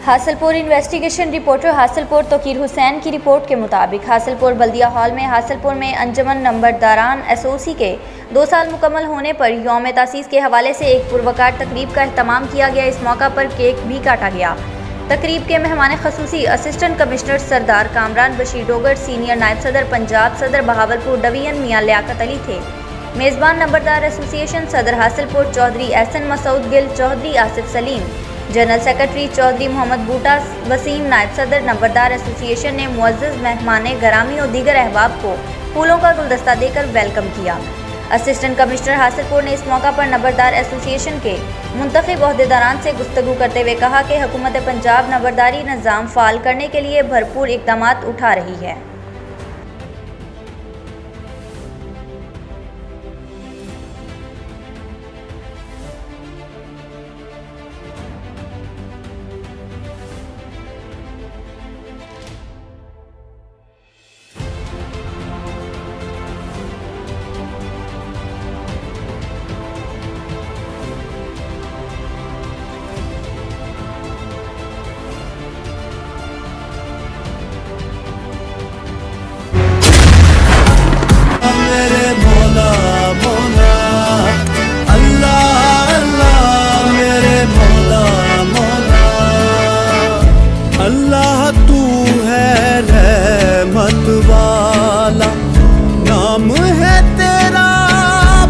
Hasilpur investigation reporter Hasilpur Toqeer Hussain की report के मुताबिक हासिलपुर बल्दिया हॉल में हासिलपुर में अंजमन नंबरदारान एसओसी के 2 साल मुकम्मल होने पर यौम तासीस के हवाले से एक पुरवकार तकरीब का एहतमाम किया गया। इस मौका पर केक भी काटा गया। तकरीब के मेहमान खसूसी असिस्टेंट कमिश्नर सरदार कामरान बशीर डोगर, सीनियर नायब सदर पंजाब सदर बहावलपुर डिवीजन मियाँ लियाकत अली थे। मेज़बान नंबरदार एसोसिएशन सदर हासिलपुर चौधरी एहसन मसूद गिल, चौधरी आसिफ सलीम, जनरल सेक्रेटरी चौधरी मोहम्मद बूटा वसीम, नायब सदर नंबरदार एसोसिएशन ने मुअज़्ज़ज़ मेहमान गरामी और दीगर अहबाब को फूलों का गुलदस्ता देकर वेलकम किया। असिस्टेंट कमिश्नर हासिलपुर ने इस मौका पर नंबरदार एसोसिएशन के मुंतखब ओहदेदारान से गुफ्तगू करते हुए कहा कि हुकूमत पंजाब नंबरदारी निज़ाम फ़ाल करने के लिए भरपूर इक़दामात उठा रही है। अल्लाह तू है रहमत वाला, नाम है तेरा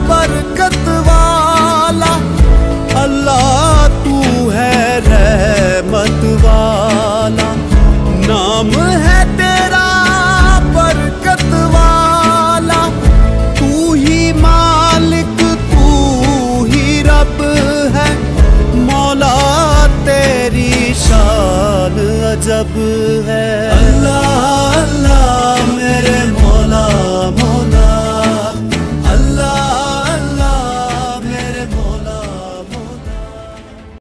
बरकत वाला। अल्लाह तू है रहमत वाला, नाम है तेरा बरकत वाला। तू ही मालिक तू ही रब है, मौला तेरी शान अजब है।